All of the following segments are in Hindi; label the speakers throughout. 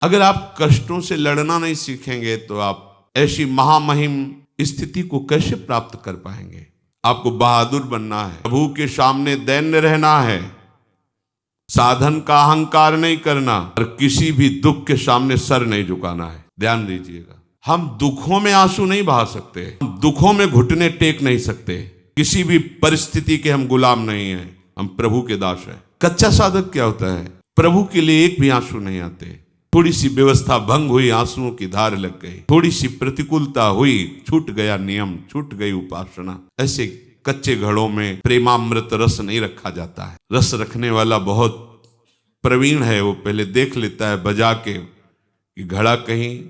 Speaker 1: अगर आप कष्टों से लड़ना नहीं सीखेंगे तो आप ऐसी महामहिम स्थिति को कैसे प्राप्त कर पाएंगे। आपको बहादुर बनना है, प्रभु के सामने दैन्य रहना है, साधन का अहंकार नहीं करना और किसी भी दुख के सामने सर नहीं झुकाना है। ध्यान दीजिएगा, हम दुखों में आंसू नहीं बहा सकते, हम दुखों में घुटने टेक नहीं सकते, किसी भी परिस्थिति के हम गुलाम नहीं हैं, हम प्रभु के दास हैं। कच्चा साधक क्या होता है, प्रभु के लिए एक भी आंसू नहीं आते। थोड़ी सी व्यवस्था भंग हुई, आंसुओं की धार लग गई, थोड़ी सी प्रतिकूलता हुई, छूट गया नियम, छूट गई उपासना। ऐसे कच्चे घड़ों में प्रेमामृत रस नहीं रखा जाता है। रस रखने वाला बहुत प्रवीण है, वो पहले देख लेता है बजा के कि घड़ा कहीं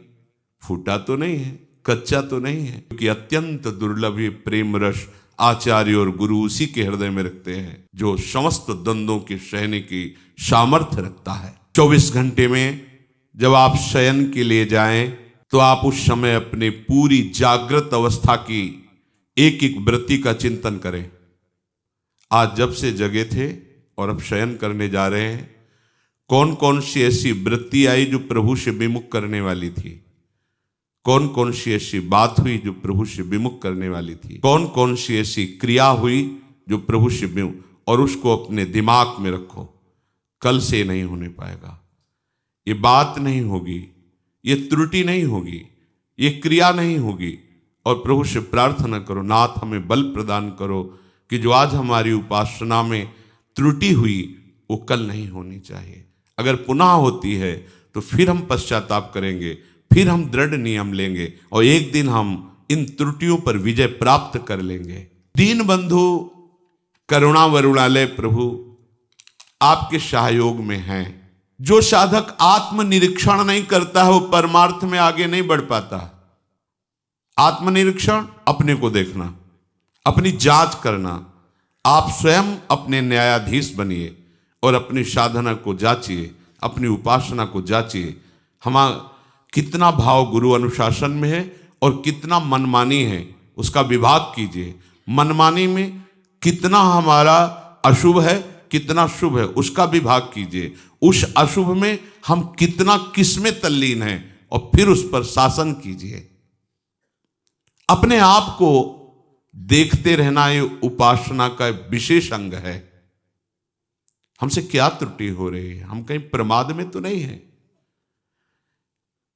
Speaker 1: फूटा तो नहीं है, कच्चा तो नहीं है, क्योंकि अत्यंत दुर्लभ ये प्रेम रस आचार्य और गुरु उसी के हृदय में रखते हैं जो समस्त द्वंद्वों के सहने की सामर्थ्य रखता है। 24 घंटे में जब आप शयन के लिए जाएं तो आप उस समय अपने पूरी जागृत अवस्था की एक एक वृत्ति का चिंतन करें। आज जब से जगे थे और अब शयन करने जा रहे हैं, कौन कौन सी ऐसी वृत्ति आई जो प्रभु से विमुख करने वाली थी, कौन कौन सी ऐसी बात हुई जो प्रभु से विमुख करने वाली थी, कौन कौन सी ऐसी क्रिया हुई जो प्रभु से विमुख, और उसको अपने दिमाग में रखो। कल से नहीं होने पाएगा, ये बात नहीं होगी, ये त्रुटि नहीं होगी, ये क्रिया नहीं होगी। और प्रभु से प्रार्थना करो, नाथ हमें बल प्रदान करो कि जो आज हमारी उपासना में त्रुटि हुई वो कल नहीं होनी चाहिए। अगर पुनः होती है तो फिर हम पश्चाताप करेंगे, फिर हम दृढ़ नियम लेंगे और एक दिन हम इन त्रुटियों पर विजय प्राप्त कर लेंगे। दीन बंधु करुणा वरुणालय प्रभु आपके सहयोग में हैं। जो साधक आत्मनिरीक्षण नहीं करता है वो परमार्थ में आगे नहीं बढ़ पाता। आत्मनिरीक्षण, अपने को देखना, अपनी जांच करना। आप स्वयं अपने न्यायाधीश बनिए और अपनी साधना को जांचिए, अपनी उपासना को जांचिए। हमारा कितना भाव गुरु अनुशासन में है और कितना मनमानी है उसका विभाग कीजिए। मनमानी में कितना हमारा अशुभ है, कितना शुभ है उसका विभाग कीजिए। उस अशुभ में हम कितना किसमें तल्लीन हैं और फिर उस पर शासन कीजिए। अपने आप को देखते रहना ये उपासना का विशेष अंग है। हमसे क्या त्रुटि हो रही है, हम कहीं प्रमाद में तो नहीं है।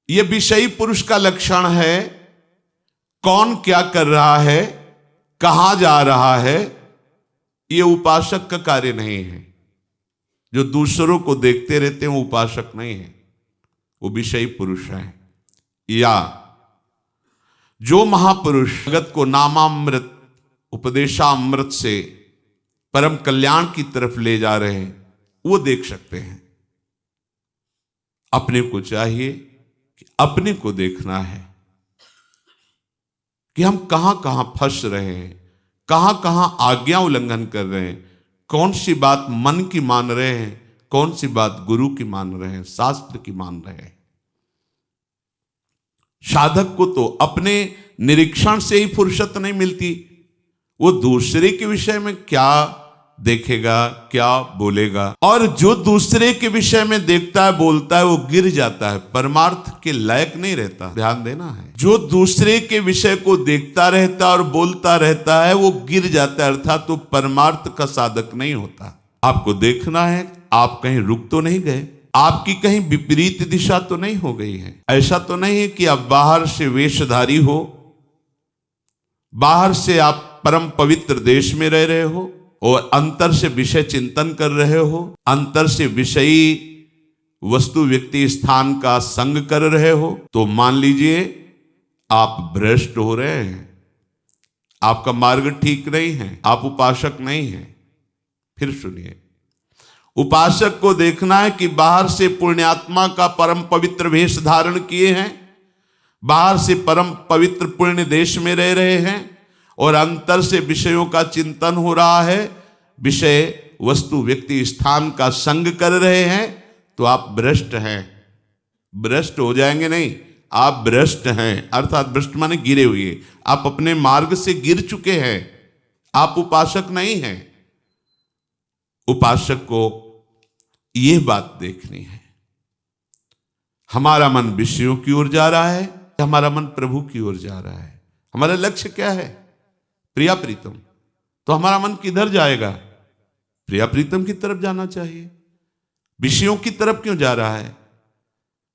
Speaker 1: यह विषयी पुरुष का लक्षण है। कौन क्या कर रहा है, कहां जा रहा है, यह उपासक का कार्य नहीं है। जो दूसरों को देखते रहते हैं वो उपासक नहीं है, वो विषयी पुरुष है। या जो महापुरुष जगत को नामामृत उपदेशामृत से परम कल्याण की तरफ ले जा रहे हैं वो देख सकते हैं। अपने को चाहिए कि अपने को देखना है कि हम कहां कहां फंस रहे हैं, कहां कहां आज्ञा उल्लंघन कर रहे हैं, कौन सी बात मन की मान रहे हैं, कौन सी बात गुरु की मान रहे हैं, शास्त्र की मान रहे हैं। साधक को तो अपने निरीक्षण से ही फुर्सत नहीं मिलती। वो दूसरे के विषय में क्या देखेगा, क्या बोलेगा। और जो दूसरे के विषय में देखता है, बोलता है, वो गिर जाता है, परमार्थ के लायक नहीं रहता। ध्यान देना है, जो दूसरे के विषय को देखता रहता और बोलता रहता है वो गिर जाता है, अर्थात तो परमार्थ का साधक नहीं होता। आपको देखना है आप कहीं रुक तो नहीं गए, आपकी कहीं विपरीत दिशा तो नहीं हो गई है। ऐसा तो नहीं है कि आप बाहर से वेशधारी हो, बाहर से आप परम पवित्र देश में रह रहे हो और अंतर से विषय चिंतन कर रहे हो, अंतर से विषयी वस्तु व्यक्ति स्थान का संग कर रहे हो, तो मान लीजिए आप भ्रष्ट हो रहे हैं, आपका मार्ग ठीक नहीं है, आप उपासक नहीं हैं। फिर सुनिए, उपासक को देखना है कि बाहर से पुण्यात्मा का परम पवित्र वेश धारण किए हैं, बाहर से परम पवित्र पुण्य देश में रह रहे हैं और अंतर से विषयों का चिंतन हो रहा है, विषय वस्तु व्यक्ति स्थान का संग कर रहे हैं, तो आप भ्रष्ट हैं। भ्रष्ट हो जाएंगे नहीं, आप भ्रष्ट हैं, अर्थात भ्रष्ट माने गिरे हुए। आप अपने मार्ग से गिर चुके हैं, आप उपासक नहीं हैं। उपासक को यह बात देखनी है। हमारा मन विषयों की ओर जा रहा है, हमारा मन प्रभु की ओर जा रहा है? हमारा लक्ष्य क्या है? प्रिया प्रीतम। तो हमारा मन किधर जाएगा? प्रिया प्रीतम की तरफ जाना चाहिए। विषयों की तरफ क्यों जा रहा है?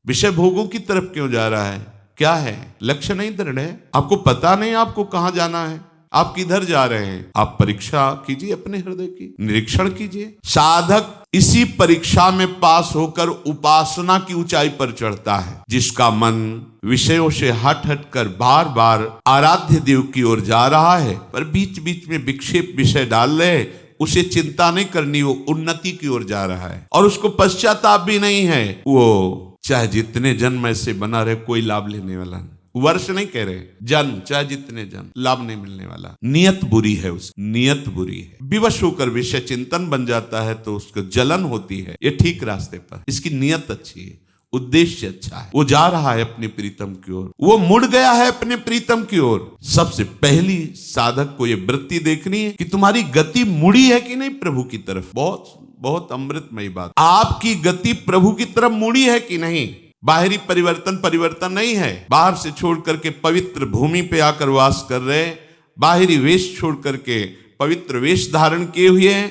Speaker 1: विषय भोगों की तरफ क्यों जा रहा है? क्या है? लक्ष्य नहीं दृढ़ है, आपको पता नहीं आपको कहां जाना है, आप किधर जा रहे हैं। आप परीक्षा कीजिए अपने हृदय की, निरीक्षण कीजिए। साधक इसी परीक्षा में पास होकर उपासना की ऊंचाई पर चढ़ता है। जिसका मन विषयों से हट हट कर बार बार आराध्य देव की ओर जा रहा है, पर बीच बीच में विक्षेप विषय डाल रहे, उसे चिंता नहीं करनी, वो उन्नति की ओर जा रहा है और उसको पश्चाताप भी नहीं है। वो चाहे जितने जन्म ऐसे बना रहे, कोई लाभ लेने वाला नहीं। वर्ष नहीं कह रहे, जन्म, चाहे जितने जन्म, लाभ नहीं मिलने वाला। नियत बुरी है, उसकी नियत बुरी है। विवश होकर विषय चिंतन बन जाता है तो उसको जलन होती है। ये ठीक रास्ते पर, इसकी नियत अच्छी है, उद्देश्य अच्छा है, वो जा रहा है अपने प्रीतम की ओर, वो मुड़ गया है अपने प्रीतम की ओर। सबसे पहली साधक को ये वृत्ति देखनी है कि तुम्हारी गति मुड़ी है कि नहीं प्रभु की तरफ। बहुत बहुत अमृतमयी बात, आपकी गति प्रभु की तरफ मुड़ी है कि नहीं। बाहरी परिवर्तन नहीं है। बाहर से छोड़ करके पवित्र भूमि पे आकर वास कर रहे, बाहरी वेश छोड़ करके पवित्र वेश धारण किए हुए हैं,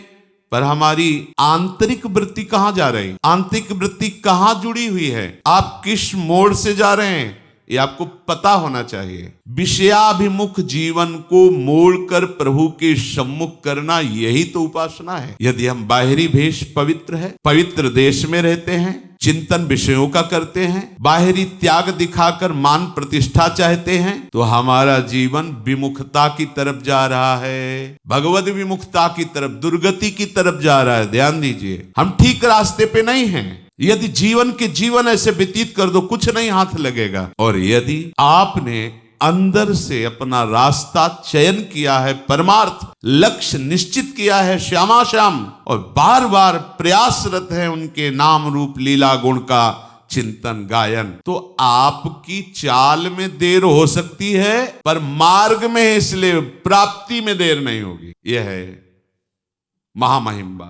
Speaker 1: पर हमारी आंतरिक वृत्ति कहां जा रही? आंतरिक वृत्ति कहां जुड़ी हुई है? आप किस मोड़ से जा रहे हैं, ये आपको पता होना चाहिए। विषयाभिमुख जीवन को मोड़कर प्रभु के सम्मुख करना, यही तो उपासना है। यदि हम बाहरी भेष पवित्र है, पवित्र देश में रहते हैं, चिंतन विषयों का करते हैं, बाहरी त्याग दिखाकर मान प्रतिष्ठा चाहते हैं, तो हमारा जीवन विमुखता की तरफ जा रहा है, भगवद विमुखता की तरफ, दुर्गति की तरफ जा रहा है। ध्यान दीजिए, हम ठीक रास्ते पे नहीं हैं। यदि जीवन ऐसे व्यतीत कर दो, कुछ नहीं हाथ लगेगा। और यदि आपने अंदर से अपना रास्ता चयन किया है, परमार्थ लक्ष्य निश्चित किया है श्यामा श्याम, और बार बार प्रयासरत है उनके नाम रूप लीला गुण का चिंतन गायन, तो आपकी चाल में देर हो सकती है, पर मार्ग में, इसलिए प्राप्ति में देर नहीं होगी। यह है महामहिम बात।